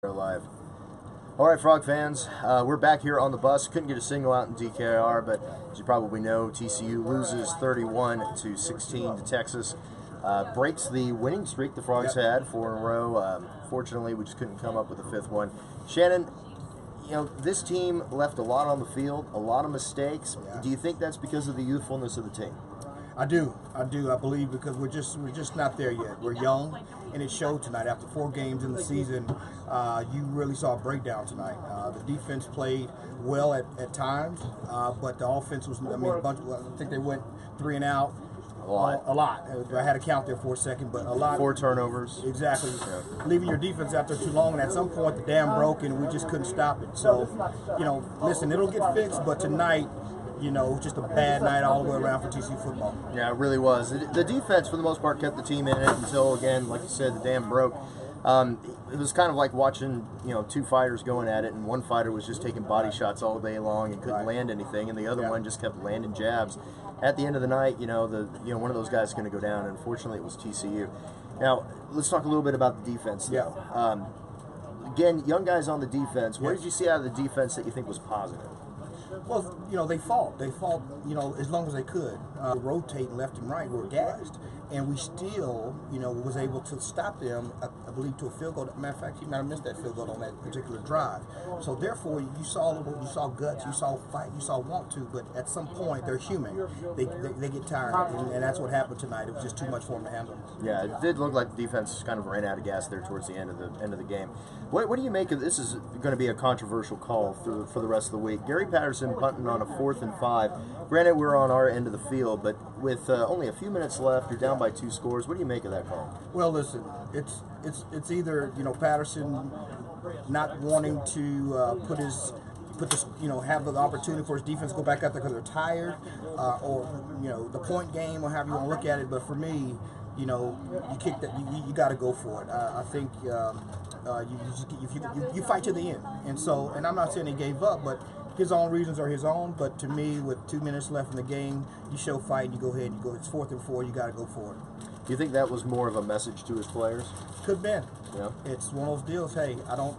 We're live. All right, Frog fans, we're back here on the bus. Couldn't get a single out in DKR, but as you probably know, TCU loses 31-16 to Texas. Breaks the winning streak the Frogs had 4 in a row. Fortunately, we just couldn't come up with a 5th one. Shannon, you know, this team left a lot on the field, a lot of mistakes. Do you think that's because of the youthfulness of the team? I do. I believe because we're just not there yet. We're young, and it showed tonight. After 4 games in the season, you really saw a breakdown tonight. The defense played well at times, but the offense was, I think they went 3 and out. A lot. I had to count there for a second, but a lot. 4 turnovers. Exactly. Yeah. Leaving your defense out there too long, and at some point the dam broke, and we just couldn't stop it. So, you know, listen, it'll get fixed, but tonight, you know, just a bad night all the way around for TCU football. Yeah, it really was. The defense, for the most part, kept the team in it until, again, like you said, the dam broke. It was kind of like watching, you know, 2 fighters going at it, and one fighter was just taking body shots all day long and couldn't land anything, and the other one just kept landing jabs. At the end of the night, one of those guys is going to go down, and unfortunately it was TCU. Now, let's talk a little bit about the defense, though. Again, young guys on the defense. What did you see out of the defense that you think was positive? Well, you know, they fought. They fought, you know, as long as they could. Rotating left and right, we were gassed. And we still, you know, was able to stop them, I believe, to a field goal. Matter of fact, he might have missed that field goal on that particular drive. So therefore, you saw guts, you saw fight, you saw want to, but at some point, they're human. They get tired, and that's what happened tonight. It was just too much for them to handle. Yeah, it did look like the defense kind of ran out of gas there towards the end of the game. What do you make of this? Is going to be a controversial call for the rest of the week. Gary Patterson punting on a 4th and 5. Granted, we're on our end of the field, but with only a few minutes left, you're down by 2 scores. What do you make of that call? Well, listen, it's either, you know, Patterson not wanting to have the opportunity for his defense to go back out there because they're tired, or, you know, the point game, or however you want to look at it. But for me, you know, you kick that, you got to go for it. I think you fight to the end, and I'm not saying he gave up, but his own reasons are his own. But to me, with 2 minutes left in the game, you show fight, you go ahead, you go. It's 4th and 4, you got to go for it. Do you think that was more of a message to his players? Could have been. Yeah. It's one of those deals. Hey, I don't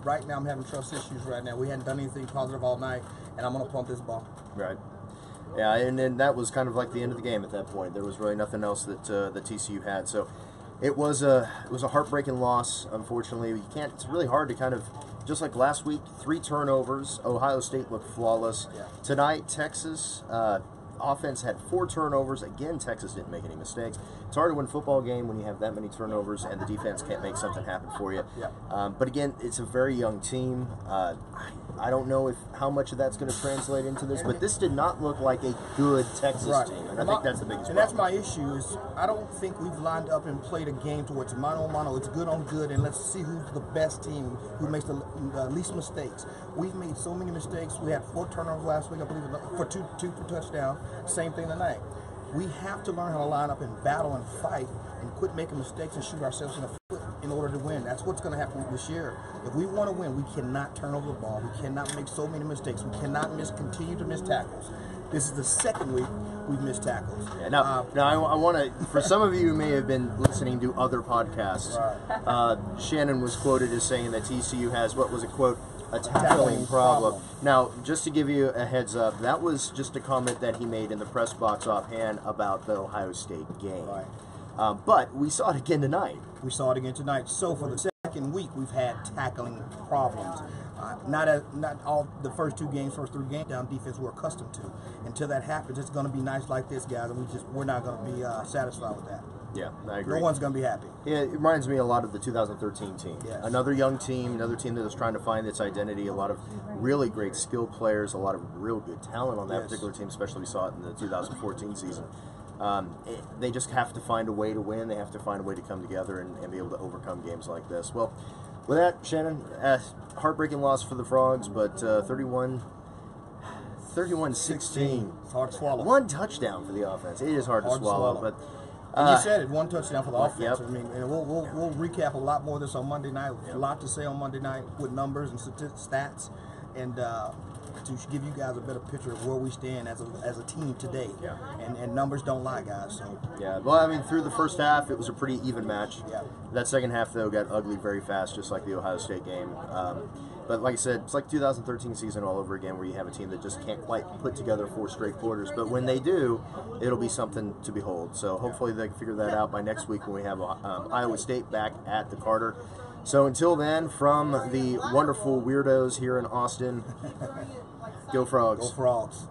right now. I'm having trust issues right now. We hadn't done anything positive all night, and I'm going to pump this ball. Right. Yeah, and then that was kind of like the end of the game at that point. There was really nothing else that the TCU had. So it was a heartbreaking loss. Unfortunately, you can't. It's really hard to kind of, just like last week, 3 turnovers. Ohio State looked flawless. Yeah. Tonight, Texas offense had 4 turnovers. Again, Texas didn't make any mistakes. It's hard to win a football game when you have that many turnovers and the defense can't make something happen for you. Yeah. But again, it's a very young team. I don't know how much of that's going to translate into this, but this did not look like a good Texas team, and I think that's the biggest problem. And that's my issue, is I don't think we've lined up and played a game to where it's mano-a-mano, it's good on good, and let's see who's the best team, who makes the least mistakes. We've made so many mistakes. We had 4 turnovers last week, I believe, for two for touchdown. Same thing tonight. We have to learn how to line up and battle and fight and quit making mistakes and shoot ourselves in the foot in order to win. That's what's going to happen this year. If we want to win, we cannot turn over the ball. We cannot make so many mistakes. We cannot continue to miss tackles. This is the 2nd week we've missed tackles. Yeah, now I want to, for some of you who may have been listening to other podcasts, Shannon was quoted as saying that TCU has, what was it, quote, a tackling problem. Now, just to give you a heads up, that was just a comment that he made in the press box offhand about the Ohio State game. Right. But we saw it again tonight. We saw it again tonight. So for the 2nd week, we've had tackling problems. Not all the first 3 games down defense we're accustomed to. Until that happens, it's going to be nights like this, guys, and we're not going to be satisfied with that. Yeah, I agree. No one's going to be happy. Yeah, it reminds me a lot of the 2013 team. Yes. Another young team, another team that was trying to find its identity, a lot of really great skill players, a lot of real good talent on that particular team, especially we saw it in the 2014 season. They just have to find a way to win. They have to find a way to come together and be able to overcome games like this. Well, with that, Shannon, heartbreaking loss for the Frogs, but 31-16. It's hard to swallow. 1 touchdown for the offense. It is hard to swallow. But and you said it, 1 touchdown for the offense. Yep. I mean, and we'll recap a lot more of this on Monday night. A lot to say on Monday night with numbers and stats. and to give you guys a better picture of where we stand as a team today. Yeah. And numbers don't lie, guys. So. Yeah, well, I mean, through the first half, it was a pretty even match. Yeah. That second half, though, got ugly very fast, just like the Ohio State game. But like I said, it's like 2013 season all over again, where you have a team that just can't quite put together 4 straight quarters. But when they do, it'll be something to behold. So hopefully they can figure that out by next week when we have Iowa State back at the Carter. So until then, from the wonderful weirdos here in Austin, go Frogs. Go Frogs.